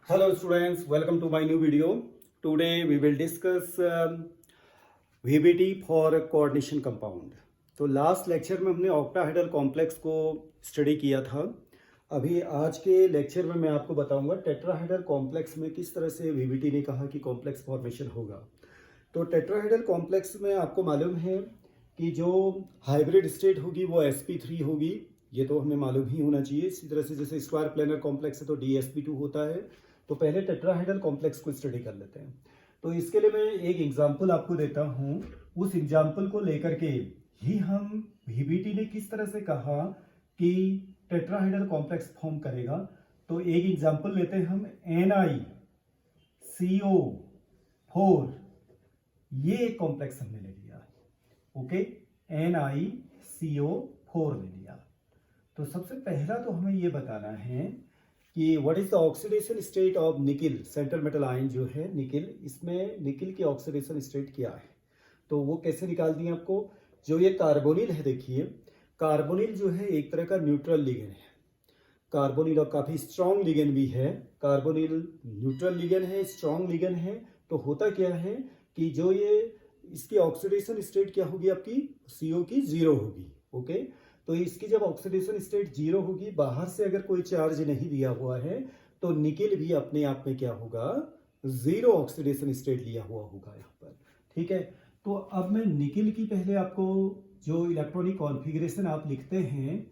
Hello students, welcome to my new video. Today we will discuss VBT for coordination compound. तो last lecture में हमने octahedral complex को study किया था. अभी आज के लेक्चर में मैं आपको बताऊंगा टेट्राहेड्रल कॉम्प्लेक्स में किस तरह से VBT ने कहा कि कॉम्प्लेक्स फॉर्मेशन होगा. तो टेट्राहेड्रल कॉम्प्लेक्स में आपको मालूम है कि जो हाइब्रिड स्टेट होगी वो sp3 होगी. ये तो हमें मालूम ही होना चाहिए. इसी तरह से जैसे स्क्वायर प्लेनर कॉम्प्लेक्स है तो dsp2 होता है. तो पहले टेट्राहेड्रल कॉम्प्लेक्स को स्टडी कर लेते हैं. तो इसके लिए मैं एक एग्जांपल आपको देता हूं. उस एग्जांपल को लेकर के ही हम VBT ने किस तरह से कहा कि टेट्राहेड्रल कॉम्प्लेक्स फॉर्म करेगा. तो एक एग्जांपल लेते हैं हम NiCO4. ये एक कॉम्प्लेक्स हमने ले लिया. ओके, NiCO4 ले लिया. तो सबसे पहला तो हमें ये बताना है कि what is the oxidation state of nickel. Central metal ion जो है निकिल, इसमें निकिल की ऑक्सीडेशन स्टेट क्या है. तो वो कैसे निकाल दिए आपको. जो ये कार्बोनिल है, देखिए कार्बोनिल जो है एक तरह का न्यूट्रल लिगेंड है. कार्बोनिल और काफी स्ट्रॉन्ग लिगेंड भी है. कार्बोनिल न्यूट्रल लिगेंड है, स्ट्रॉन्ग लिगेंड है. तो होता क्या है कि जो ये इसकी ऑक्सीडेशन स्टेट क्या होगी आपकी, CO की 0 होगी. ओके, तो इसकी जब ऑक्सीडेशन स्टेट 0 होगी, बाहर से अगर कोई चार्ज नहीं दिया हुआ है तो निकिल भी अपने आप में क्या होगा, 0 ऑक्सीडेशन स्टेट लिया हुआ होगा यहाँ पर. ठीक है, तो अब मैं निकिल की पहले आपको जो इलेक्ट्रॉनिक कॉन्फ़िगरेशन आप लिखते हैं,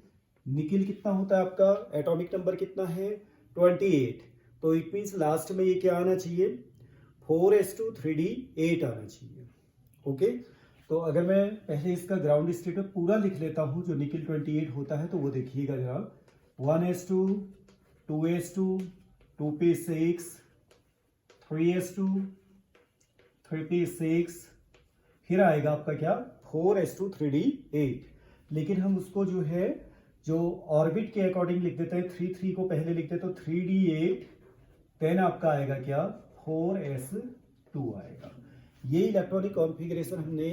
निकिल कितना होता है आपका, एटॉमिक नंबर कितना है 28. तो इट मीन्स लास्ट में ये क्या आना चाहिए, 4s2 3d8 आना चाहिए. ओके, तो अगर मैं पहले इसका ग्राउंड स्टेट में पूरा लिख लेता हूं जो निकिल 28 होता है, तो वो देखिएगा जरा, 1s2 2s2 2p6 3s2 3p6, फिर आएगा आपका क्या 4s2 3d8. लेकिन हम उसको जो है जो ऑर्बिट के अकॉर्डिंग लिख देते हैं, 3 को पहले लिखते हैं तो 3d8, देन आपका आएगा क्या 4s2 आएगा. ये इलेक्ट्रॉनिक कॉन्फ़िगरेशन हमने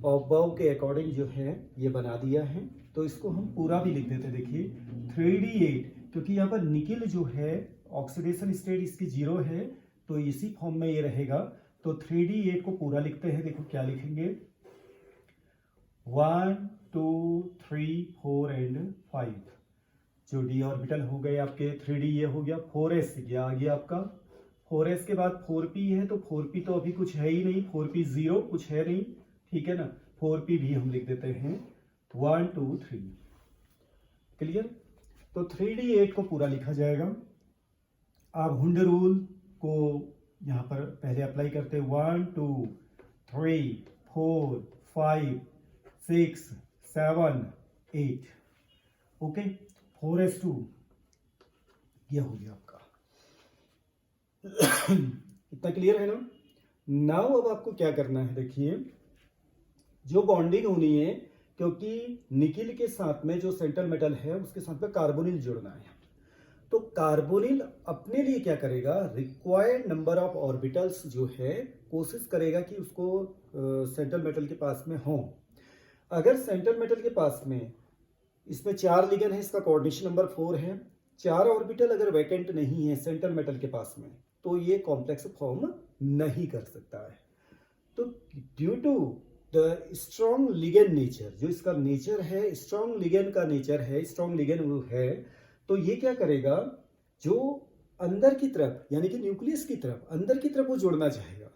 अबव के अकॉर्डिंग जो है ये बना दिया है. तो इसको हम पूरा भी लिख देते हैं. देखिए 3d8, क्योंकि यहाँ पर निकिल जो है ऑक्सीडेशन स्टेट इसकी 0 है, तो इसी फॉर्म में ये रहेगा. तो 3d8 को पूरा लिखते हैं. देखो क्या लिखेंगे, 1 2 3 4 एंड 5. जो d ऑर्बिटल हो गए आपके, 3d ये हो गया, 4s ये आ गया आपका. 4s के बाद 4p है, तो 4p तो अभी कुछ है ही नहीं, 4p 0 कुछ है नहीं. ठीक है ना, 4p भी हम लिख देते हैं 1 2 3. क्लियर. तो 3d8 को पूरा लिखा जाएगा. आप हुंड रूल को यहां पर पहले अप्लाई करते हैं. 1 2 3 4 5 6 7 8. ओके, 4s2 यह हो गया आपका. इतना क्लियर है ना. नाउ अब आपको क्या करना है, देखिए जो बॉन्डिंग होनी है, क्योंकि निकिल के साथ में जो सेंट्रल मेटल है उसके साथ में कार्बोनिल जुड़ना है. तो कार्बोनिल अपने लिए क्या करेगा, रिक्वायर्ड नंबर ऑफ ऑर्बिटल्स जो है कोशिश करेगा कि उसको सेंट्रल मेटल के पास में हो. अगर सेंट्रल मेटल के पास में इसमें 4 लिगेंड है, इसका कोऑर्डिनेशन नंबर 4 है, 4 ऑर्बिटल अगर वैकेंट नहीं है सेंट्रल मेटल के पास में, तो ये कॉम्प्लेक्स फॉर्म नहीं कर सकता है. तो due to the strong ligand nature, जो इसका नेचर है, स्ट्रॉन्ग लिगेंड का नेचर है, स्ट्रॉन्ग लिगेंड वो है, तो ये क्या करेगा, जो अंदर की तरफ यानी कि न्यूक्लियस की तरफ, अंदर की तरफ वो जोड़ना चाहेगा.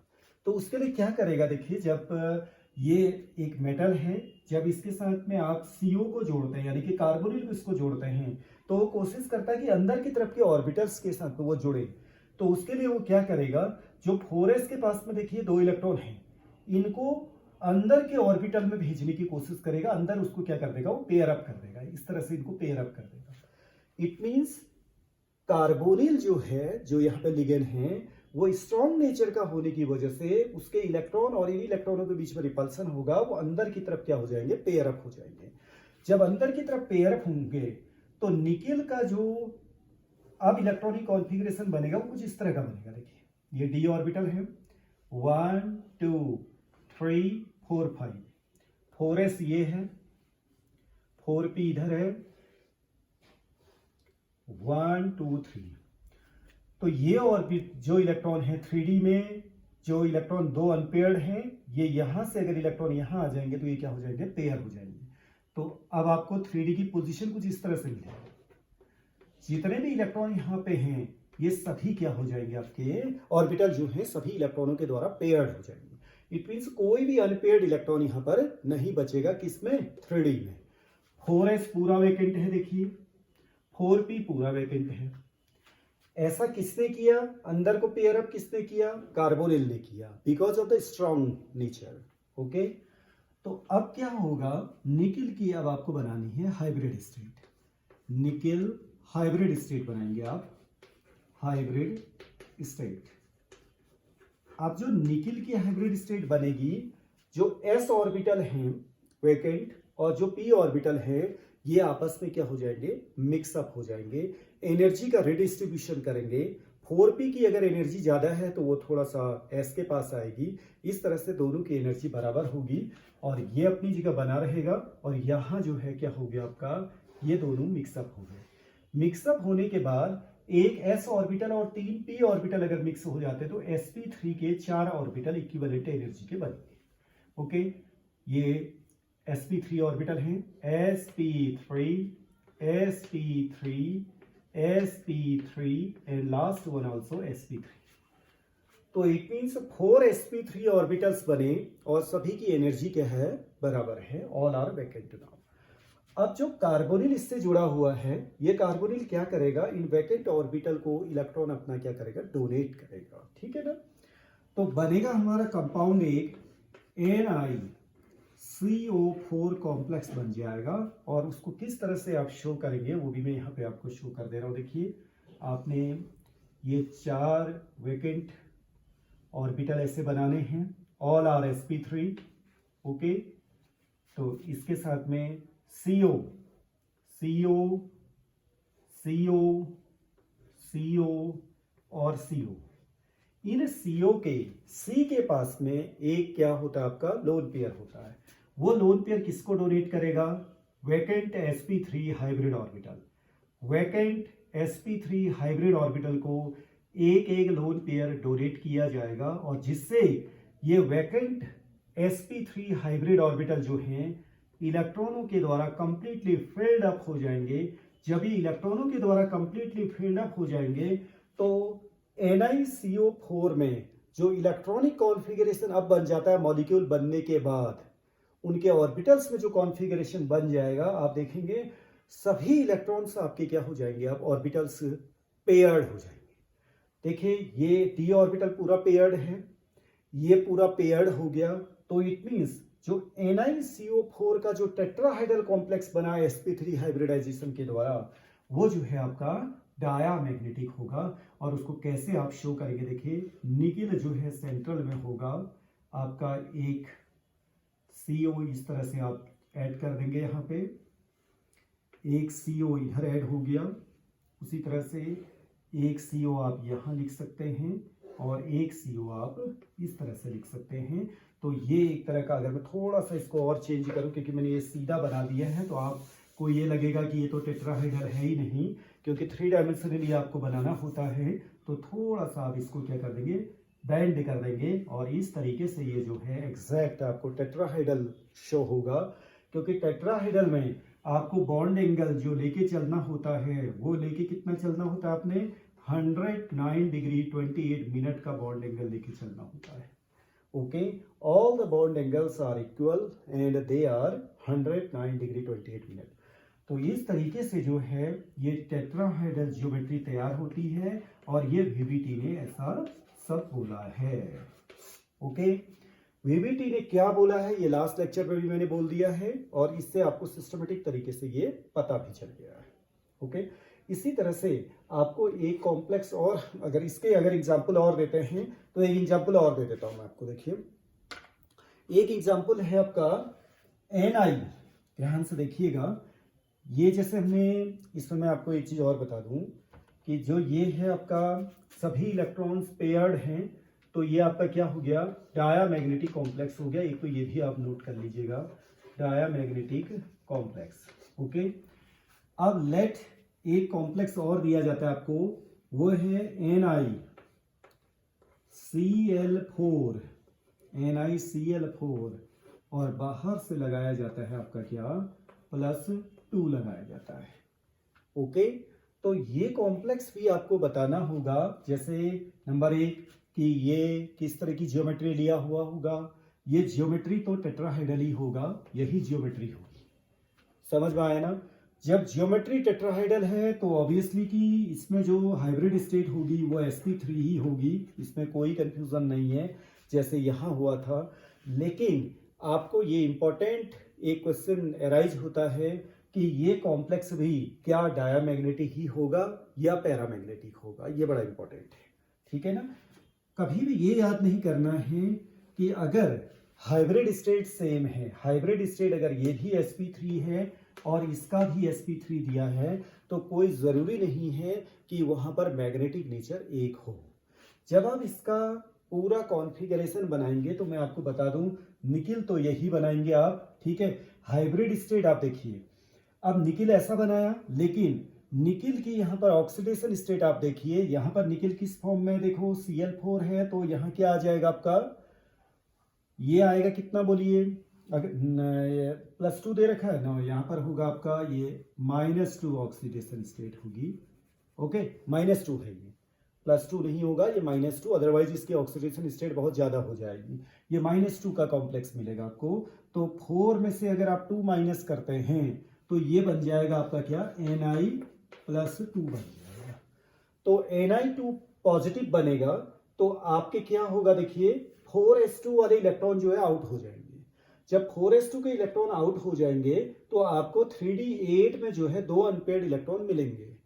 तो उसके लिए क्या करेगा, देखिए जब ये एक मेटल है, जब इसके साथ में आप CO को जोड़ते हैं यानी कि कार्बोनिल को इसको जोड़ते हैं, तो वो कोशिश करता है कि अंदर की तरफ के ऑर्बिटल्स के साथ वो जुड़े. तो उसके लिए वो क्या करेगा, जो 4s के पास में देखिए 2 इलेक्ट्रॉन हैं, इनको अंदर के ऑर्बिटल में भेजने की कोशिश करेगा. अंदर उसको क्या कर देगा, वो पेयर अप कर देगा. इस तरह से इनको पेयर अप कर देगा. इट मींस कार्बोनिल जो है, जो यहाँ पे लिगेंड है, वो स्ट्रॉन्ग नेचर का होने की वजह से उसके इलेक्ट्रॉन और इन इलेक्ट्रॉनों के बीच में रिपल्सन होगा, वो अंदर की तरफ क्या हो जाएंगे, पेयर अप हो जाएंगे. जब अंदर की तरफ पेयर अप होंगे तो निकिल का जो अब इलेक्ट्रॉनिक कॉन्फ़िगरेशन बनेगा वो कुछ इस तरह का बनेगा. देखिए ये d ऑर्बिटल है, 1 2 3 4 5, 4s ये है, 4p इधर है, 1 2 3. तो ये ऑर्बिट जो इलेक्ट्रॉन है 3D में, जो इलेक्ट्रॉन 2 अनपेयर्ड हैं, ये यहां से अगर इलेक्ट्रॉन यहां आ जाएंगे तो ये क्या हो जाएंगे, पेयर हो जाएंगे। तो अब आपको 3D की पोजीशन कुछ इस तरह से मिलेगी। जितने भी इलेक्ट्रॉन यहाँ पे हैं ये सभी क्या हो जाएंगे, आपके ऑर्बिटल जो हैं सभी इलेक्ट्रॉनों के द्वारा पेयर्ड हो जाएंगे। इट मीन्स कोई भी अनपेयर्ड इलेक्ट्रॉन यहाँ पर नहीं बचेगा, किसमें, 3D में। 4s पूरा वैकेंट है, देखिए 4p पूरा वैकेंट है। ऐसा किसने किया, अंदर को पेयर अप किसने किया, कार्बोनिल ने किया, because of the strong nature. Okay, तो अब क्या होगा, निकिल की अब आपको बनानी है hybrid state. Nickel hybrid state बनाएंगे आप, हाइब्रिड स्टेट। अब जो निकिल की हाइब्रिड स्टेट बनेगी, जो s ऑर्बिटल है वैकेंट और जो p ऑर्बिटल है ये आपस में क्या हो जाएंगे, मिक्सअप हो जाएंगे, एनर्जी का रिडिस्ट्रीब्यूशन करेंगे। 4p की अगर एनर्जी ज्यादा है तो वो थोड़ा सा s के पास आएगी, इस तरह से दोनों की एनर्जी बराबर होगी और ये अपनी जगह बना रहेगा। और यहाँ जो है क्या हो गया आपका, ये दोनों मिक्सअप हो गए। मिक्सअप होने के बाद एक s ऑर्बिटल और 3 p ऑर्बिटल अगर मिक्स हो जाते तो sp3 के 4 ऑर्बिटल इक्विवेलेंट एनर्जी के बनेंगे। ओके, ये sp3 ऑर्बिटल हैं, sp3 sp3 and last one also sp3। तो इट मीन्स 4 sp3 ऑर्बिटल्स बने और सभी की एनर्जी क्या है, बराबर है, ऑल आर वैकेंट नाउ। अब जो कार्बोनिल इससे जुड़ा हुआ है, ये कार्बोनिल क्या करेगा, इन वैकेंट ऑर्बिटल को इलेक्ट्रॉन अपना क्या करेगा, डोनेट करेगा, ठीक है ना। तो बनेगा हमारा कंपाउंड एक NiCO4 कॉम्प्लेक्स बन जाएगा। और उसको किस तरह से आप शो करेंगे वो भी मैं यहाँ पे आपको शो कर दे रहा हूँ। देखिए, आपने ये 4 वैकेंट ऑर्बिटल ऐसे बनाने हैं, ऑल आर sp3। ओके, तो इसके साथ में CO और CO। इन CO के C के पास में एक क्या होता है, आपका लोन पेयर होता है। वो लोन पेयर किसको डोनेट करेगा, vacant sp3 hybrid orbital. Vacant sp3 hybrid orbital को एक एक लोन पेयर डोनेट किया जाएगा और जिससे ये वैकेंट sp3 हाइब्रिड ऑर्बिटल जो हैं इलेक्ट्रॉनों के द्वारा कंप्लीटली फिल्ड अप हो जाएंगे। जब ये इलेक्ट्रॉनों के द्वारा कंप्लीटली फिल्ड अप हो जाएंगे तो NiCO4 में जो इलेक्ट्रॉनिक कॉन्फ़िगरेशन अब बन जाता है मॉलिक्यूल बनने के बाद, उनके ऑर्बिटल्स में जो कॉन्फ़िगरेशन बन जाएगा, आप देखेंगे सभी इलेक्ट्रॉन्स आपके क्या हो जाएंगे, अब ऑर्बिटल्स पेयर्ड हो जाएंगे। देखिए, ये d ऑर्बिटल पूरा पेयर्ड है, ये पूरा पेयर्ड हो गया। तो इट मीन्स जो NiCO4 का जो टेट्राहाइड्रल कॉम्प्लेक्स बना है sp3 हाइब्रिडाइजेशन के द्वारा, वो जो है आपका डायामैग्नेटिक होगा। और उसको कैसे आप शो करेंगे, देखिए निकिल जो है सेंट्रल में होगा आपका, एक CO इस तरह से आप ऐड कर देंगे, यहाँ पे एक CO इधर ऐड हो गया, उसी तरह से एक CO आप यहाँ लिख सकते हैं और एक CO आप इस तरह से लिख सकते हैं। तो ये एक तरह का, अगर मैं थोड़ा सा इसको और चेंज करूं क्योंकि मैंने ये सीधा बना दिया है तो आपको ये लगेगा कि ये तो टेट्राहाइड्रल है ही नहीं, क्योंकि 3 डायमेंशनली आपको बनाना होता है। तो थोड़ा सा आप इसको क्या कर देंगे, बैंड कर देंगे और इस तरीके से ये जो है एग्जैक्ट आपको टेट्राहाइड्रल शो होगा। क्योंकि टेट्राहाइड्रल में आपको बॉन्ड एंगल जो लेके चलना होता है वो लेके कितना चलना होता है, आपने 109 डिग्री 28 मिनट का बॉन्ड एंगल लेके चलना होता है। Okay, all the bond angles are equal and they are 109 degree 28 minute. तो इस तरीके से जो है ये टेट्राहाइड्रल ज्योमेट्री तैयार होती है और ये VBT ने ऐसा सब बोला है। ओके, VBT ने क्या बोला है ये लास्ट लेक्चर में भी मैंने बोल दिया है और इससे आपको सिस्टमेटिक तरीके से ये पता भी चल गया है। ओके, इसी तरह से आपको एक कॉम्प्लेक्स और अगर एग्जांपल और देते हैं तो एक एग्जांपल और दे देता हूं मैं आपको। देखिए, एक एग्जांपल है आपका Ni, ध्यान से देखिएगा। ये जैसे हमने, इसमें मैं आपको एक चीज और बता दूं कि जो ये है आपका सभी इलेक्ट्रॉन्स पेयर्ड हैं, तो ये आपका क्या हो गया, डायामैग्नेटिक कॉम्प्लेक्स हो गया। एक तो ये भी आप नोट कर लीजिएगा, डायामैग्नेटिक कॉम्प्लेक्स। ओके, अब लेट एक कॉम्प्लेक्स और दिया जाता है आपको वो है NiCl4, NiCl4, और बाहर से लगाया जाता है आपका क्या, +2 लगाया जाता है। ओके, तो ये कॉम्प्लेक्स भी आपको बताना होगा, जैसे नंबर 1 कि ये किस तरह की ज्योमेट्री लिया हुआ होगा। ये ज्योमेट्री तो टेट्राहेड्रल ही होगा, यही ज्योमेट्री होगी। समझ में आया ना? जब ज्योमेट्री टेट्राहेड्रल है तो ऑब्वियसली कि इसमें जो हाइब्रिड स्टेट होगी वो sp3 ही होगी, इसमें कोई कंफ्यूजन नहीं है, जैसे यहाँ हुआ था। लेकिन आपको ये इंपॉर्टेंट एक क्वेश्चन अराइज होता है कि ये कॉम्प्लेक्स भी क्या डायामैग्नेटिक ही होगा या पैरामैग्नेटिक होगा, ये बड़ा इंपॉर्टेंट है। ठीक है ना? कभी भी ये याद नहीं करना है कि अगर हाइब्रिड स्टेट सेम है, हाइब्रिड स्टेट अगर ये भी sp3 है और इसका भी sp3 दिया है, तो कोई ज़रूरी नहीं है कि वहाँ पर मैग्नेटिक नेचर एक हो। जब आप इसका पूरा कॉन्फ़िगरेशन बनाएंगे तो मैं आपको बता दूं, निकिल तो यही बनाएंगे आप, ठीक है। हाइब्रिड स्टेट आप देखिए, अब निकिल ऐसा बनाया, लेकिन निकिल की यहाँ पर ऑक्सीडेशन स्टेट आप देखिए, यहाँ पर निकिल किस फॉर्म में, देखो Cl4 है, तो यहाँ क्या आ जाएगा आपका, ये आएगा कितना बोलिए, अगर +2 दे रखा है ना, यहाँ पर होगा आपका ये -2 ऑक्सीडेशन स्टेट होगी। ओके, -2 है ये, +2 नहीं होगा, ये -2, अदरवाइज इसकी ऑक्सीडेशन स्टेट बहुत ज़्यादा हो जाएगी। ये -2 का कॉम्प्लेक्स मिलेगा आपको। तो 4 में से अगर आप 2 माइनस करते हैं तो ये बन जाएगा आपका क्या, Ni+2 बन जाएगा। तो Ni2 पॉजिटिव बनेगा तो आपके क्या होगा, देखिए 4s2 वाले इलेक्ट्रॉन जो है आउट हो जाएंगे। जब 4s2 के इलेक्ट्रॉन आउट हो जाएंगे तो आपको 3d8 में जो है 2 अनपेयर्ड इलेक्ट्रॉन मिलेंगे।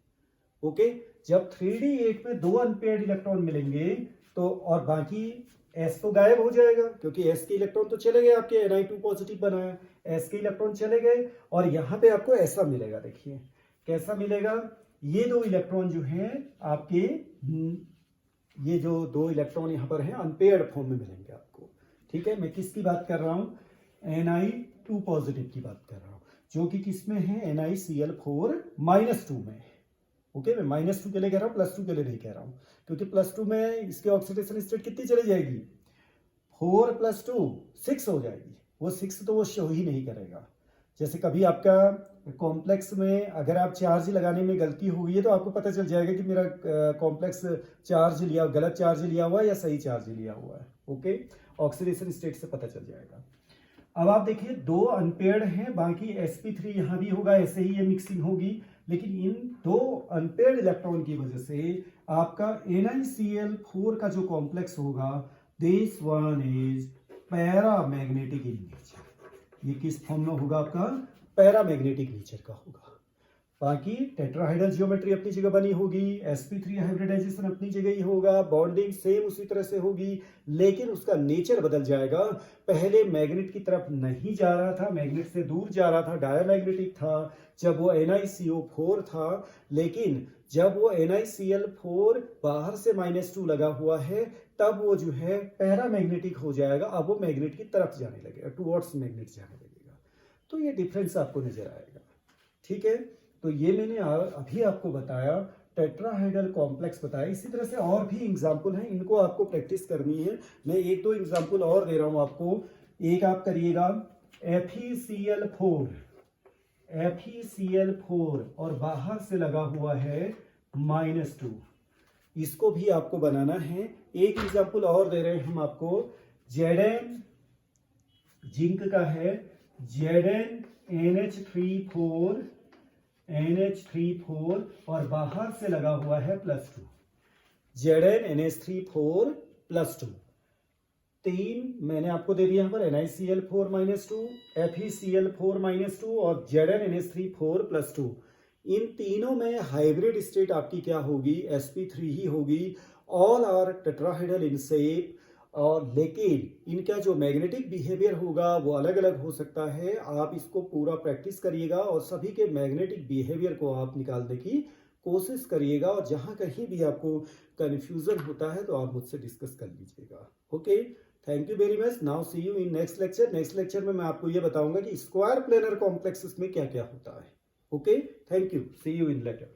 ओके, जब 3d8 में 2 अनपेयर्ड इलेक्ट्रॉन मिलेंगे तो, और बाकी s तो गायब हो जाएगा, क्योंकि s के इलेक्ट्रॉन तो चले गए, आपके Ni2 पॉजिटिव बनाया, s के इलेक्ट्रॉन चले गए, और यहाँ पे आपको ऐसा मिलेगा। देखिए कैसा मिलेगा, ये 2 इलेक्ट्रॉन जो हैं आपके, ये जो 2 इलेक्ट्रॉन यहाँ पर हैं अनपेयर्ड फॉर्म में मिलेंगे आपको। ठीक है, मैं किसकी बात कर रहा हूँ, Ni2 पॉजिटिव की बात कर रहा हूँ, जो कि किस में है, NiCl4 -2 में है। ओके, मैं -2 के लिए कह रहा हूँ, +2 के लिए नहीं कह रहा हूँ, क्योंकि +2 में इसके ऑक्सीडेशन स्टेट कितनी चली जाएगी, 4 + 2 6 हो जाएगी। वो 6 तो वो शो ही नहीं करेगा। जैसे कभी आपका कॉम्प्लेक्स में अगर आप चार्ज लगाने में गलती हुई है तो आपको पता चल जाएगा कि मेरा कॉम्प्लेक्स चार्ज लिया, गलत चार्ज लिया हुआ है या सही चार्ज लिया हुआ है। ओके, ऑक्सीडेशन स्टेट से पता चल जाएगा। अब आप देखिए 2 अनपेयर्ड हैं, बाकी sp3 यहाँ भी होगा, ऐसे ही ये मिक्सिंग होगी, लेकिन इन 2 अनपेयर्ड इलेक्ट्रॉन की वजह से आपका NiCl4 का जो कॉम्प्लेक्स होगा, this one is paramagnetic in nature. ये किस फॉर्म में होगा आपका, पैरामैग्नेटिक नेचर का होगा। बाकी टेट्राहाइड्रल ज्योमेट्री अपनी जगह बनी होगी, sp3 हाइब्रिडाइजेशन अपनी जगह ही होगा, बॉन्डिंग सेम उसी तरह से होगी, लेकिन उसका नेचर बदल जाएगा। पहले मैग्नेट की तरफ नहीं जा रहा था, मैग्नेट से दूर जा रहा था, डायमैग्नेटिक था जब वो NiCO4 था, लेकिन जब वो NiCl4 बाहर से -2 लगा हुआ है, तब वो जो है पैरामैग्नेटिक हो जाएगा। अब वो मैग्नेट की तरफ जाने लगेगा, टुवर्ड्स मैग्नेट जाने लगेगा। तो ये डिफरेंस आपको नजर आएगा। ठीक है, तो ये मैंने अभी आपको बताया, टेट्राहाइड्रल कॉम्प्लेक्स बताया। इसी तरह से और भी एग्जाम्पल हैं, इनको आपको प्रैक्टिस करनी है। मैं 1-2 एग्जाम्पल और दे रहा हूं आपको। एक आप करिएगा FeCl4 और बाहर से लगा हुआ है -2, इसको भी आपको बनाना है। एक एग्जाम्पल और दे रहे हैं हम आपको, Zn जिंक का है, ZnNH3 4 और बाहर से लगा हुआ है +2, ZnNH3 4+2। 3 मैंने आपको दे दिया यहाँ पर NiCl4 -2, FeCl4 -2 और ZnNH3 4+2। इन तीनों में हाइब्रिड स्टेट आपकी क्या होगी, sp3 ही होगी। All are tetrahedral in shape, और लेकिन इनका जो मैग्नेटिक बिहेवियर होगा वो अलग अलग हो सकता है। आप इसको पूरा प्रैक्टिस करिएगा और सभी के मैग्नेटिक बिहेवियर को आप निकालने की कोशिश करिएगा, और जहां कहीं भी आपको कन्फ्यूजन होता है तो आप मुझसे डिस्कस कर लीजिएगा। Okay, thank you very much. Now see you in next lecture. Next lecture में मैं आपको ये बताऊंगा कि स्क्वायर प्लेनर कॉम्प्लेक्सेस में क्या क्या होता है। Okay, thank you, see you in letter.